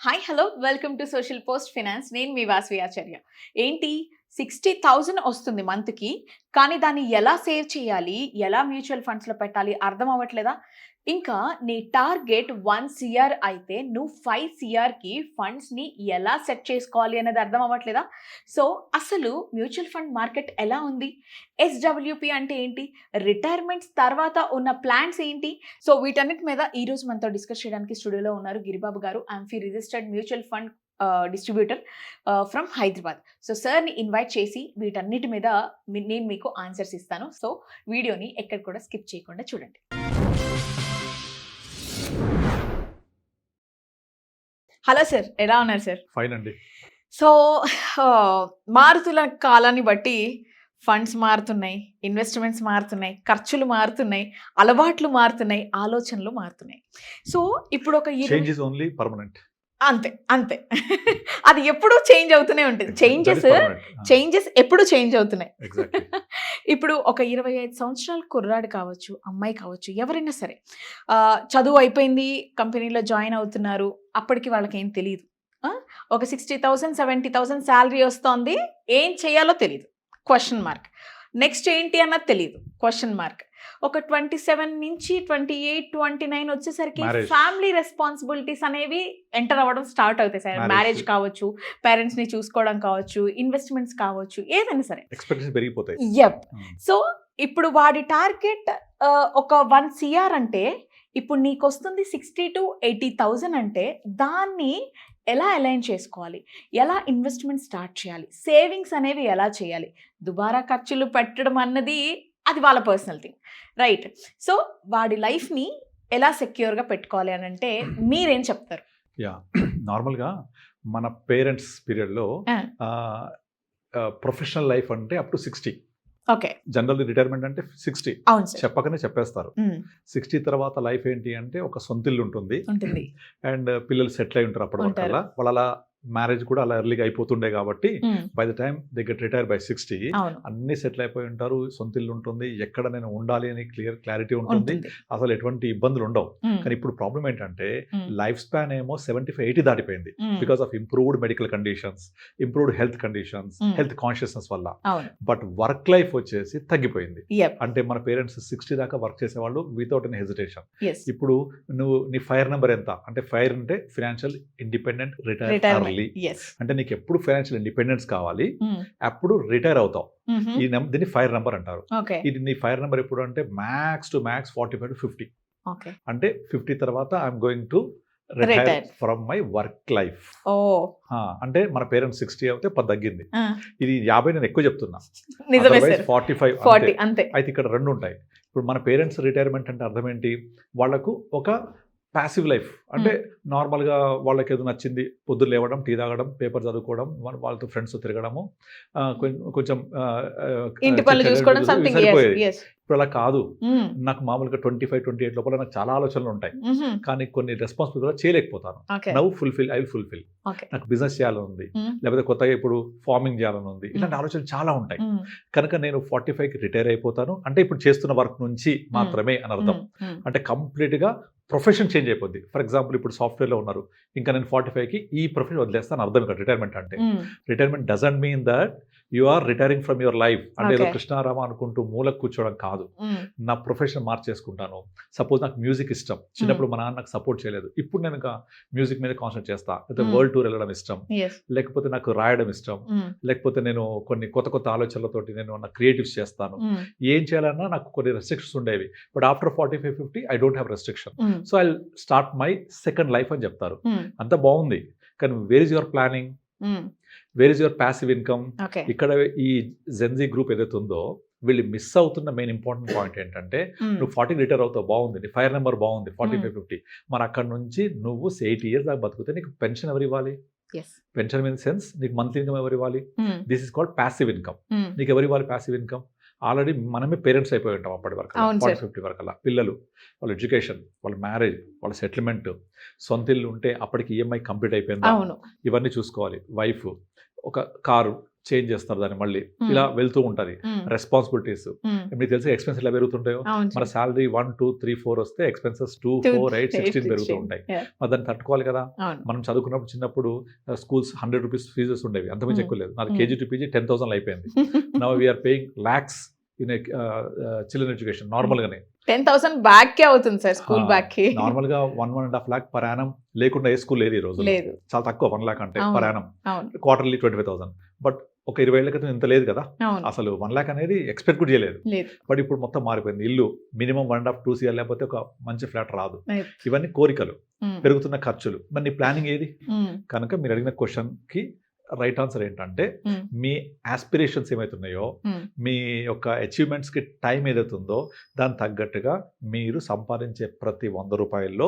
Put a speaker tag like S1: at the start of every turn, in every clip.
S1: Hi hello welcome to social post finance. నేను మీ వాసవి ఆచార్య. ఏంటి 60,000 వస్తుంది మంత్కి, కానీ దాన్ని ఎలా సేవ్ చేయాలి, ఎలా మ్యూచువల్ ఫండ్స్లో పెట్టాలి అర్థం అవ్వట్లేదా? ఇంకా నీ టార్గెట్ 1 CR అయితే నువ్వు 5 CRకి ఫండ్స్ని ఎలా సెట్ చేసుకోవాలి అనేది అర్థం అవ్వట్లేదా? సో అసలు మ్యూచువల్ ఫండ్ మార్కెట్ ఎలా ఉంది, SWP అంటే ఏంటి, రిటైర్మెంట్స్ తర్వాత ఉన్న ప్లాన్స్ ఏంటి? సో వీటన్నిటి మీద ఈరోజు మనతో డిస్కస్ చేయడానికి స్టూడియోలో ఉన్నారు గిరిబాబు గారు, AMFI registered mutual fund distributor from Hyderabad. So సార్ని ఇన్వైట్ చేసి వీటన్నిటి మీద నేను మీకు ఆన్సర్స్ ఇస్తాను. సో వీడియోని ఎక్కడ కూడా స్కిప్ చేయకుండా చూడండి. హలో సార్, ఎలా ఉన్నారు సార్?
S2: ఫైన్ అండి.
S1: సో మారుతున్న కాలాన్ని బట్టి ఫండ్స్ మారుతున్నాయి, ఇన్వెస్ట్మెంట్స్ మారుతున్నాయి, ఖర్చులు మారుతున్నాయి, అలవాట్లు మారుతున్నాయి, ఆలోచనలు మారుతున్నాయి. సో ఇప్పుడు ఒక
S2: చేంజ్ ఇస్ ఓన్లీ పర్మనెంట్.
S1: అంతే అంతే అది ఎప్పుడు చేంజ్ అవుతూనే ఉంటుంది. చేంజెస్ ఎప్పుడు చేంజ్ అవుతున్నాయి. ఇప్పుడు ఒక 25 సంవత్సరాల కుర్రాడు కావచ్చు, అమ్మాయి కావచ్చు, ఎవరైనా సరే చదువు అయిపోయింది, కంపెనీలో జాయిన్ అవుతున్నారు, అప్పటికి వాళ్ళకి ఏం తెలియదు. ఒక 60,000 70,000 శాలరీ వస్తుంది, ఏం చేయాలో తెలియదు, క్వశ్చన్ మార్క్. నెక్స్ట్ ఏంటి అన్నది తెలియదు, క్వశ్చన్ మార్క్. ఒక 27 నుంచి 28 29 వచ్చేసరికి ఫ్యామిలీ రెస్పాన్సిబిలిటీస్ అనేవి ఎంటర్ అవ్వడం స్టార్ట్ అవుతాయి సార్. మ్యారేజ్ కావచ్చు, పేరెంట్స్ ని చూసుకోవడం కావచ్చు, ఇన్వెస్ట్మెంట్స్ కావచ్చు, ఏదైనా సరే
S2: ఎక్స్పెక్టేషన్స్ పెరిగిపోతాయి.
S1: సో ఇప్పుడు వాడి టార్గెట్ ఒక 1 CR అంటే ఇప్పుడు నీకు వస్తుంది 60 to 80,000 అంటే దాన్ని ఎలా అలైన్ చేసుకోవాలి, ఎలా ఇన్వెస్ట్మెంట్ స్టార్ట్ చేయాలి, సేవింగ్స్ అనేవి ఎలా చేయాలి, దుబారా ఖర్చులు పెట్టడం అన్నది అది వాళ్ళ పర్సనల్ థింగ్, రైట్? సో వాడి లైఫ్ని ఎలా సెక్యూర్గా పెట్టుకోవాలి అని అంటే మీరేం చెప్తారు?
S2: నార్మల్గా మన పేరెంట్స్ పీరియడ్లో ప్రొఫెషనల్ లైఫ్ అంటే up to 60.
S1: Okay,
S2: general retirement అంటే 60 చెప్పకనే చెప్పేస్తారు. 60 తర్వాత లైఫ్ ఏంటి అంటే ఒక సొంత ఇల్లు ఉంటుంది అండ్ పిల్లలు సెటిల్ అయి ఉంటారు. అప్పటి వాళ్ళ మ్యారేజ్ కూడా అలా ఎర్లీగా అయిపోతుండే కాబట్టి by the time they get retire by 60 అన్ని సెటిల్ అయిపోయి ఉంటారు, సొంత ఇల్లు ఉంటుంది, ఎక్కడ నేను ఉండాలి అని క్లారిటీ ఉంటుంది, అసలు ఎటువంటి ఇబ్బందులు ఉండవు. కానీ ఇప్పుడు ప్రాబ్లం ఏంటంటే లైఫ్ స్పాన్ ఏమో 75-80 దాటిపోయింది because of improved medical conditions, improved health conditions, health consciousness వల్ల. బట్ వర్క్ లైఫ్ వచ్చేసి తగ్గిపోయింది. అంటే మన పేరెంట్స్ 60 దాకా వర్క్ చేసేవాళ్ళు వితౌట్ ఎనీ హెజిటేషన్. ఇప్పుడు నువ్వు నీ ఫైర్ నెంబర్ ఎంత అంటే, ఫైర్ అంటే ఫైనాన్షియల్ ఇండిపెండెంట్ రిటైర్ అంటే నీకు ఎప్పుడు ఫైనాన్షియల్ ఇండిపెండెన్స్ కావాలి అప్పుడు రిటైర్ అవుతావు. ఈ దీన్ని ఫైర్ నెంబర్ అంటారు. ఇది నీ ఫైర్ నెంబర్ ఎప్పుడు అంటే మ్యాక్స్ టు మ్యాక్స్ 45 to 50. అంటే 50 తర్వాత I'm going to retire from my work life. అంటే మన పేరెంట్స్ 60 అయితే 10 తగ్గింది. ఇది 50 నేను ఎక్కువ చెప్తున్నా, 45 అయితే ఇక్కడ 2 ఉంటాయి. ఇప్పుడు మన పేరెంట్స్ రిటైర్మెంట్ అంటే అర్థం ఏంటి, వాళ్ళకు ఒక ప్యాసివ్ లైఫ్ అంటే నార్మల్గా వాళ్ళకి ఏదో నచ్చింది, పొద్దున్న లేవడం, టీ తాగడం, పేపర్ చదువుకోవడం, వాళ్ళతో ఫ్రెండ్స్ తిరగడము, కొంచెం ఇప్పుడు అలా కాదు. నాకు మామూలుగా 25-28 లోపల నాకు చాలా ఆలోచనలు ఉంటాయి, కానీ కొన్ని రెస్పాన్సిబిలిటీ చేయలేకపోతాను. I will fulfil. నాకు బిజినెస్ చేయాలని ఉంది, లేకపోతే కొత్తగా ఇప్పుడు ఫార్మింగ్ చేయాలని ఉంది, ఇలాంటి ఆలోచనలు చాలా ఉంటాయి. కనుక నేను 45కి రిటైర్ అయిపోతాను అంటే ఇప్పుడు చేస్తున్న వర్క్ నుంచి మాత్రమే అని అర్థం. అంటే కంప్లీట్గా ప్రొఫెషన్ చేంజ్ అయిపోద్ది. ఫర్ ఎగ్జాంపుల్ ఇప్పుడు సాఫ్ట్వేర్లో ఉన్నారు, ఇంకా నేను 45కి ఈ ప్రొఫెషన్ వదిలేస్తాను అర్థం. ఇక్కడ రిటైర్మెంట్ అంటే retirement doesn't mean that you are retiring from your life. అంటే ఏదో కృష్ణారామ అనుకుంటూ మూలకు కూర్చోవడం కాదు. నా ప్రొఫెషన్ మార్చేసుకుంటాను. సపోజ్ నాకు మ్యూజిక్ ఇష్టం, చిన్నప్పుడు మా నాన్న నాకు సపోర్ట్ చేయలేదు, ఇప్పుడు నేను ఇంకా మ్యూజిక్ మీద కాన్సన్ట్రేట్ చేస్తా. లేకపోతే వరల్డ్ టూర్ వెళ్ళడం ఇష్టం, లేకపోతే నాకు రాయడం ఇష్టం, లేకపోతే నేను కొన్ని కొత్త ఆలోచనలతోటి నేను నా క్రియేటివ్స్ చేస్తాను. ఏం చేయాలన్నా నాకు కొన్ని రెస్ట్రిక్షన్స్ ఉండేవి. But after 45-50 I don't have restriction. So I start my second life అని చెప్తారు. అంత బాగుంది, కానీ where is your planning, where is your passive income? ఇక్కడ ఈ జెన్జీ గ్రూప్ ఏదైతే ఉందో వీళ్ళు మిస్ అవుతున్న మెయిన్ ఇంపార్టెంట్ పాయింట్ ఏంటంటే, నువ్వు 40 రిటైర్ అవుతావు, బాగుంది, నీ ఫైర్ నెంబర్ బాగుంది 45-50, మరి అక్కడ నుంచి నువ్వు 80 years దాకా బతుకుతే నీకు పెన్షన్ ఎవరు ఇవ్వాలి? పెన్షన్ ఇన్ సెన్స్ నీకు మంత్లీ ఇన్కమ్ ఎవరు ఇవ్వాలి? This is called passive income. నీకు ఎవరు ఇవ్వాలి ప్యాసివ్ ఇన్కమ్? ఆల్రెడీ మనమే పేరెంట్స్ అయిపోయి ఉంటాం అప్పటి వరకు, 40-50 వరకు అలా. పిల్లలు, వాళ్ళ ఎడ్యుకేషన్, వాళ్ళ మ్యారేజ్, వాళ్ళ సెటిల్మెంట్, సొంత ఇల్లు ఉంటే అప్పటికి EMI కంప్లీట్ అయిపోయిందా, ఇవన్నీ చూసుకోవాలి. వైఫ్, ఒక కారు, చేంజ్ చేస్తారు దాన్ని మళ్ళీ ఇలా వెళ్తూ ఉంటుంది. రెస్పాన్సిబిలిటీస్ మీకు తెలిసి ఎక్స్పెన్సెస్ ఎలా పెరుగుతుంటాయో, మన శాలరీ 1, 2, 3, 4 వస్తే ఎక్స్పెన్సెస్ 2, 4, 8, 16 పెరుగుతూ ఉంటాయి. మరి దాన్ని తట్టుకోవాలి కదా. మనం చదువుకున్నప్పుడు చిన్నప్పుడు స్కూల్స్ 100 రూపీస్ ఫీజెస్ ఉండేవి, అంతమంది ఎక్కువ లేదు. నాకు కేజీ టు పీజీ 10,000 అయిపోయింది. Now we are paying lakhs in children education నార్మల్గానే.
S1: 10,000 బ్యాక్ కే అవుతుంది సార్, స్కూల్ బ్యాక్ కి.
S2: నార్మల్ గా 1.5 lakh పర్ యానం లేకుండా ఏ స్కూల్ లేదు ఈ రోజు. చాలా తక్కువ 1 lakh అంటే పర్ యానం. క్వార్టర్లీ 25,000. బట్ ఒక 20 ఏళ్ల క్రితం ఇంత లేదు కదా అసలు. 1 lakh అనేది ఎక్స్పెక్ట్ కూడా చేయలేదు. బట్ ఇప్పుడు మొత్తం మారిపోయింది. ఇల్లు మినిమం 1.5, 2 CR లేకపోతే ఒక మంచి ఫ్లాట్ రాదు. ఇవన్నీ కోరికలు, పెరుగుతున్న ఖర్చులు. మరి నీ ప్లానింగ్ ఏది? కనుక మీరు అడిగిన క్వశ్చన్ కి రైట్ ఆన్సర్ ఏంటంటే, మీ ఆస్పిరేషన్స్ ఏమైతున్నాయో, మీ యొక్క అచీవ్మెంట్స్కి టైం ఏదైతుందో దానికి తగ్గట్టుగా మీరు సంపాదించే ప్రతి 100 రూపాయల్లో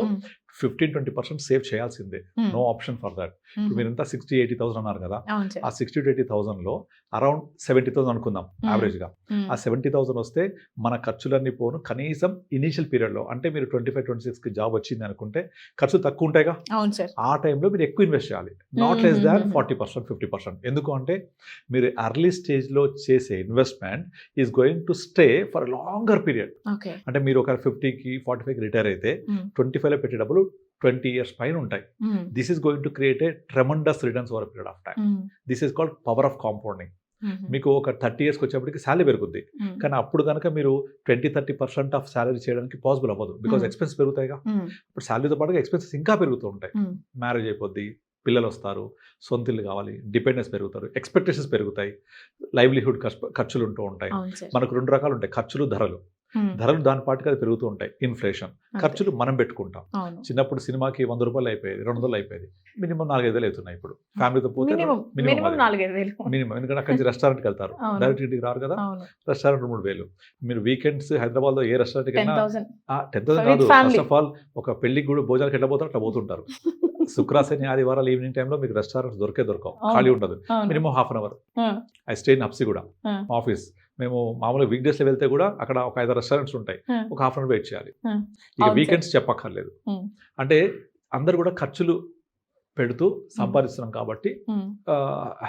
S2: 15-20% సేవ్ చేయాల్సిందే. No option for that. ఇప్పుడు మీరు ఎంత 60-80,000 అన్నారు కదా, ఆ 60-80,000లో అరౌండ్ 70,000 అనుకుందాం యావరేజ్గా. ఆ 70,000 వస్తే మన ఖర్చులన్నీ పోను కనీసం ఇనీషియల్ పీరియడ్లో, అంటే మీరు 25-26కి జాబ్ వచ్చింది అనుకుంటే ఖర్చు తక్కువ ఉంటాయిగా, ఆ టైంలో మీరు ఎక్కువ ఇన్వెస్ట్ చేయాలి. Not less than 40%, 50%. ఎందుకు అంటే మీరు ఎర్లీ స్టేజ్లో చేసే investment is going to stay for longer period. అంటే మీరు ఒక 50కి 45కి రిటైర్ అయితే 25లో పెట్టే డబ్బులు 20 years పైన ఉంటాయి. This is going to create a tremendous returns over period of time. This is called power of compounding. మీకు ఒక 30 yearsకి వచ్చేప్పటికి శాలరీ పెరుగుద్ది, కానీ అప్పుడు కనుక మీరు 20-30% ఆఫ్ శాలరీ చేయడానికి పాసిబుల్ అవ్వదు. బికాజ్ ఎక్స్పెన్స్ పెరుగుతాయిగా. ఇప్పుడు శాలరీతో పాటుగా ఎక్స్పెన్సెస్ ఇంకా పెరుగుతూ ఉంటాయి. మ్యారేజ్ అయిపోద్ది, పిల్లలు వస్తారు, సొంత ఇల్లు కావాలి, డిపెండెన్స్ పెరుగుతారు, ఎక్స్పెక్టేషన్స్ పెరుగుతాయి, లైవ్లీహుడ్ ఖర్చులు ఉంటూ ఉంటాయి. మనకు 2 రకాలు ఉంటాయి, ఖర్చులు, ధరలు. ధరలు దాని పాటుగా అది పెరుగుతూ ఉంటాయి, ఇన్ఫ్లేషన్. ఖర్చులు మనం పెట్టుకుంటాం. చిన్నప్పుడు సినిమాకి 100 రూపాయలు అయిపోయేది, 200 అయిపోయేది, మినిమం 4-5 అవుతున్నాయి. ఇప్పుడు ఫ్యామిలీతో పోతే మినిమం 4-5 మినిమం. ఎందుకంటే అక్కడి నుంచి రెస్టారెంట్కి వెళ్తారు, డైరెక్ట్ ఇంటికి రారు కదా. రెస్టారెంట్ 3,000. మీరు వీకెండ్స్ హైదరాబాద్లో ఏ రెస్టారెంట్కి వెళ్ళినా 10,000 కాదు. ఫస్ట్ ఆఫ్ ఆల్ ఒక పెళ్లికి కూడా భోజనాలకు ఎట్లా పోతారు అట్లా పోతుంటారు. శుక్ర, శని, ఆదివారాలు ఈవినింగ్ టైంలో మీకు రెస్టారెంట్స్ దొరకవు, ఖాళీ ఉండదు. Minimum half an hour. I stay in Apsiguda office. మేము మామూలుగా వీక్ డేస్లో వెళ్తే కూడా అక్కడ ఒక 5 రెస్టారెంట్స్ ఉంటాయి, ఒక హాఫ్ అన్ అవర్ వెయిట్ చేయాలి. ఇక వీకెండ్స్ చెప్పక్కర్లేదు. అంటే అందరు కూడా ఖర్చులు పెడుతూ సంపాదిస్తున్నాం కాబట్టి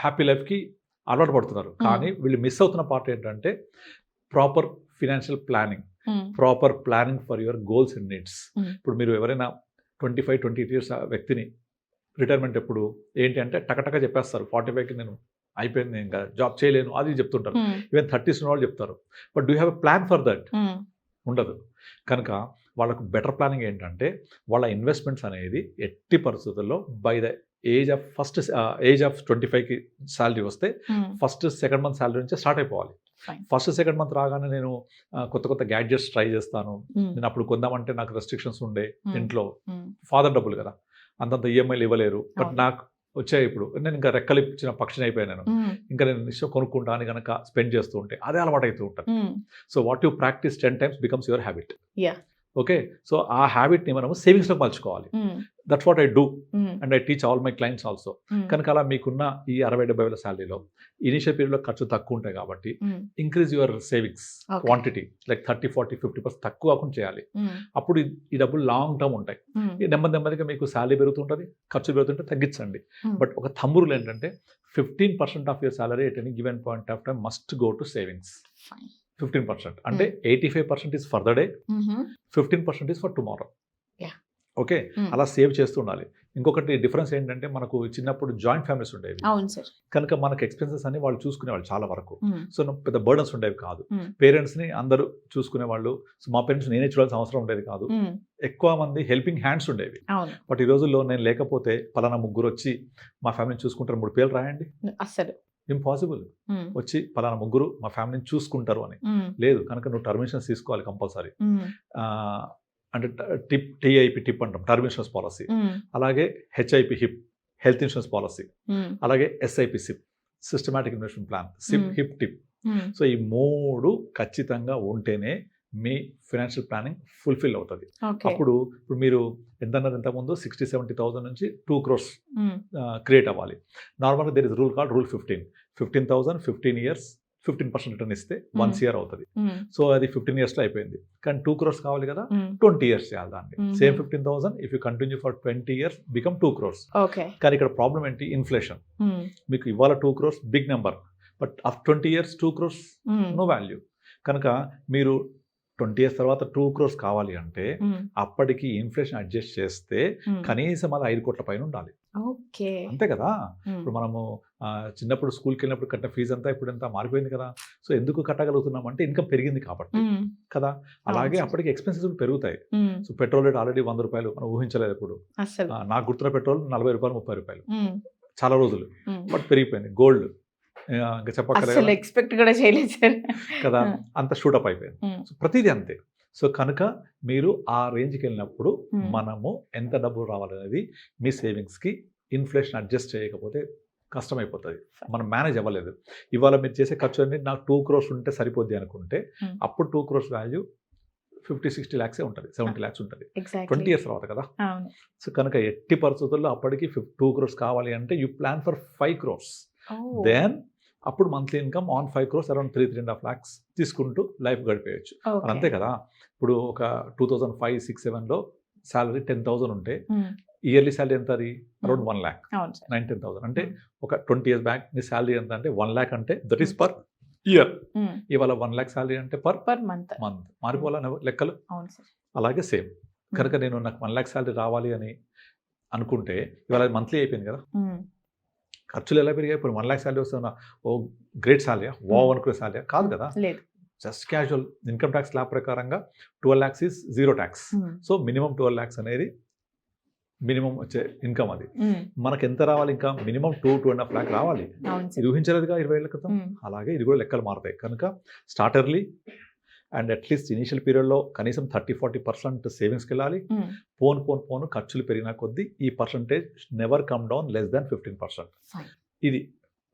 S2: హ్యాపీ లైఫ్కి అలవాటు పడుతున్నారు. కానీ వీళ్ళు మిస్ అవుతున్న పార్ట్ ఏంటంటే proper financial planning, proper planning for your goals and needs. ఇప్పుడు మీరు ఎవరైనా 25-28 years వ్యక్తిని రిటైర్మెంట్ ఎప్పుడు ఏంటి అంటే టకటక చెప్పేస్తారు, 45కి నేను అయిపోయింది, ఇంకా జాబ్ చేయలేను అది చెప్తుంటారు. ఈవెన్ 30s వాళ్ళు చెప్తారు. But do have a plan for that? ఉండదు. కనుక వాళ్ళకు బెటర్ ప్లానింగ్ ఏంటంటే వాళ్ళ ఇన్వెస్ట్మెంట్స్ అనేది ఎట్టి పరిస్థితుల్లో బై ద ఏజ్ ఆఫ్ 25కి శాలరీ వస్తే ఫస్ట్ సెకండ్ మంత్ శాలరీ నుంచే స్టార్ట్ అయిపోవాలి. ఫస్ట్ సెకండ్ మంత్ రాగానే నేను కొత్త గ్యాడ్జెట్స్ ట్రై చేస్తాను, నేను అప్పుడు కొందామంటే నాకు రెస్ట్రిక్షన్స్ ఉండే ఇంట్లో, ఫాదర్ డబ్బులు కదా, అంతంత ఈఎంఐలు ఇవ్వలేరు. బట్ నాకు వచ్చాయి ఇప్పుడు, నేను ఇంకా రెక్కలు ఇచ్చిన పక్షిని అయిపోయాను. నేను ఇంకా నేను ఇష్టం కొనుక్కుంటా అని కనుక స్పెండ్ చేస్తూ ఉంటే అదే అలవాటు అవుతూ ఉంటాను. So what you practice 10 times becomes your habit. Okay, so ఆ హ్యాబిట్ని మనము సేవింగ్స్లో మలుచుకోవాలి. That's what I do and I teach all my clients also. కనుక అలా మీకున్న ఈ 60-70 శాలరీలో ఇనిషియల్ పీరియడ్లో ఖర్చు తక్కువ ఉంటాయి కాబట్టి increase your savings quantity, like 30-40-50% తక్కువ కాకుండా చేయాలి. అప్పుడు ఈ డబ్బులు లాంగ్ టర్మ్ ఉంటాయి. నెమ్మదిగా మీకు శాలరీ పెరుగుతుంటుంది, ఖర్చు పెరుగుతుంటే తగ్గించండి. బట్ ఒక థంబ్ రూల్ ఏంటంటే 15% of your salary at any given point of time must go to savings. 15% అంటే 85% is for the day, 15% is for tomorrow. Okay, అలా సేవ్ చేస్తూ ఉండాలి. ఇంకొకటి డిఫరెన్స్ ఏంటంటే మనకు చిన్నప్పుడు జాయింట్ ఫ్యామిలీస్ ఉండేవి కనుక మనకు ఎక్స్పెన్సెస్ అని వాళ్ళు చూసుకునేవాళ్ళు చాలా వరకు. సో పెద్ద బర్డన్స్ ఉండేవి కాదు. పేరెంట్స్ని అందరూ చూసుకునేవాళ్ళు. సో మా పేరెంట్స్ నేనే చూడాల్సిన అవసరం ఉండేది కాదు. ఎక్కువ మంది హెల్పింగ్ హ్యాండ్స్ ఉండేవి. బట్ ఈ రోజుల్లో నేను లేకపోతే పలానా ముగ్గురు వచ్చి మా ఫ్యామిలీని చూసుకుంటారు, 3 పేర్లు రాయండి, అసలు ఇంపాసిబుల్. వచ్చి పలానా ముగ్గురు మా ఫ్యామిలీని చూసుకుంటారు అని లేదు. కనుక నువ్వు టర్మినేషన్స్ తీసుకోవాలి కంపల్సరీ. అంటే టిఐపి టిప్ అంటాం, టర్మ్ ఇన్సూరెన్స్ పాలసీ. అలాగే HIP hip, health insurance policy. అలాగే SIP SIP, systematic investment plan, SIP HIP TIP. So ఈ 3 ఖచ్చితంగా ఉంటేనే మీ ఫైనాన్షియల్ ప్లానింగ్ ఫుల్ఫిల్ అవుతుంది. ఇప్పుడు మీరు ఎంతమంది 60-70,000 నుంచి 2 crores క్రియేట్ అవ్వాలి. నార్మల్గా there is rule called rule 15,000 15 years 15% return ఇస్తే 1 year అవుతుంది. సో అది 15 yearsలో అయిపోయింది. కానీ 2 crores కావాలి కదా, 20 years చేయాలి దాన్ని. Same 15,000 if you continue for 20 years become 2 crores. కానీ ఇక్కడ ప్రాబ్లం ఏంటి? ఇన్ఫ్లేషన్. మీకు ఇవాళ 2 crores big number, but of 20 years 2 crores no value. కనుక మీరు 20 years తర్వాత 2 crores కావాలి అంటే అప్పటికి ఇన్ఫ్లేషన్ అడ్జస్ట్ చేస్తే కనీసం అది 5 కోట్ల పైన ఉండాలి.
S1: ఓకే.
S2: అంతే కదా. ఇప్పుడు మనము చిన్నప్పుడు స్కూల్కి వెళ్ళినప్పుడు కట్టిన ఫీజు అంతా ఇప్పుడు ఎంత మారిపోయింది కదా. సో ఎందుకు కట్టగలుగుతున్నాం అంటే ఇన్కమ్ పెరిగింది కాబట్టి కదా. అలాగే అప్పటికి ఎక్స్పెన్సెస్ పెరుగుతాయి. సో పెట్రోల్ రేట్ ఆల్రెడీ 100 రూపాయలు మనం ఊహించలేదు. ఇప్పుడు నాకు గుర్తున్న పెట్రోల్ 40 రూపాయలు 30 రూపాయలు చాలా రోజులు, బట్ పెరిగిపోయింది. గోల్డ్ ఇంకా చెప్పక్కర్లేదు,
S1: ఎక్స్పెక్ట్ కూడా చేయలేదు సార్
S2: కదా, అంత షూటప్ అయిపోయింది. సో ప్రతిదీ అంతే. సో కనుక మీరు ఆ రేంజ్కి వెళ్ళినప్పుడు మనము ఎంత డబ్బులు రావాలనేది మీ సేవింగ్స్కి ఇన్ఫ్లేషన్ అడ్జస్ట్ చేయకపోతే కష్టమైపోతుంది. మనం మేనేజ్ అవ్వలేదు. ఇవాళ మీరు చేసే ఖర్చు అన్ని నాకు 2 crores ఉంటే సరిపోద్ది అనుకుంటే అప్పుడు 2 crores వాల్యూ 50-60 lakhs ఉంటుంది, 70 lakhs ఉంటుంది 20 years తర్వాత కదా. సో కనుక ఎట్టి పరిస్థితుల్లో అప్పటికి 2 crores కావాలి అంటే you plan for 5 crores. Then అప్పుడు monthly income on 5 crores around 3.5 lakhs తీసుకుంటూ లైఫ్ గడిపేయచ్చు. అంతే కదా. ఇప్పుడు ఒక 2005-06-07లో శాలరీ 10,000 ఉంటే ఇయర్లీ శాలరీ ఎంత? అది అరౌండ్ 1 lakh, 9-10,000. అంటే ఒక 20 years బ్యాక్ నీ శాలరీ ఎంత అంటే 1 lakh అంటే దట్ ఈస్ పర్ ఇయర్. ఇవాళ 1 lakh శాలరీ అంటే పర్ మంత్. మారిపోవాలని లెక్కలు. అలాగే సేమ్. కనుక నేను నాకు 1 lakh శాలరీ రావాలి అని అనుకుంటే ఇవాళ మంత్లీ అయిపోయింది కదా. ఖర్చులు ఎలా పెరిగాయి? ఇప్పుడు 1 lakh శాలరీ వస్తున్నా ఓ గ్రేట్ శాలరీ, వావ్ అనుకునే శాలరీ కాదు కదా. జస్ట్ క్యాజువల్ ఇన్కమ్ ట్యాక్స్ లా ప్రకారంగా 12 lakhs is zero tax. So minimum 12 lakhs అనేది మినిమం వచ్చే ఇన్కమ్. అది మనకు ఎంత రావాలి? ఇంకా మినిమం 2.5 lakh రావాలి. ఇది ఊహించలేదుగా 20 ఏళ్ల క్రితం. అలాగే ఇది కూడా లెక్కలు మారుతాయి. కనుక స్టార్టర్లీ అండ్ అట్లీస్ట్ ఇనీషియల్ పీరియడ్లో కనీసం 30-40% సేవింగ్స్కి వెళ్ళాలి. పోను ఖర్చులు పెరిగిన కొద్దీ ఈ percentage never come down less than 15%. ఇది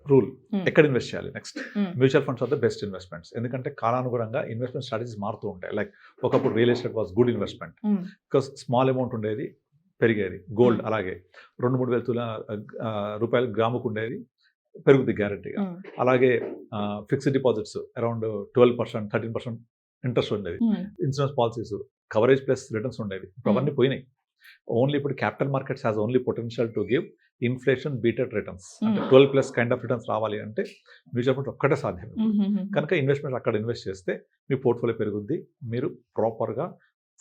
S2: రూల్. ఎక్కడ ఇన్వెస్ట్ చేయాలి? Next mutual funds are the best investments. ఎందుకంటే కాలానుగుణంగా ఇన్వెస్ట్మెంట్ స్ట్రాటజీస్ మారుతూ ఉంటాయి. లైక్ ఒకప్పుడు real estate was good investment because small amount ఉండేది, పెరిగేది. గోల్డ్ అలాగే 2-3 రూపాయలు గ్రాముకు ఉండేది, పెరుగుతుంది గ్యారంటీగా. అలాగే ఫిక్స్డ్ డిపాజిట్స్ అరౌండ్ 12%, 13% ఇంట్రెస్ట్ ఉండేది. Insurance policies coverage plus returns ఉండేవి. ఇప్పుడు అవన్నీ పోయినాయి. ఓన్లీ ఇప్పుడు capital markets has only potential to give inflation beated returns. అంటే 12+ కైండ్ ఆఫ్ రిటర్న్స్ రావాలి అంటే మ్యూచువల్ ఫండ్ ఒక్కటే సాధ్యం. కనుక ఇన్వెస్ట్మెంట్ అక్కడ ఇన్వెస్ట్ చేస్తే మీ పోర్ట్ఫోలియో పెరుగుద్ది, మీరు ప్రాపర్గా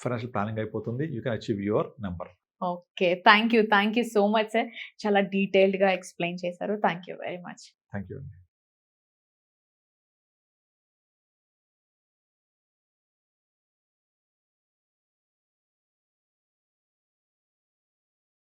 S2: ఫైనాన్షియల్ ప్లానింగ్ అయిపోతుంది. You can achieve your number.
S1: Okay, thank you so much sir. చాలా డీటెయిల్డ్గా ఎక్స్ప్లెయిన్ చేశారు. Thank you very much.
S2: Thank you అండి.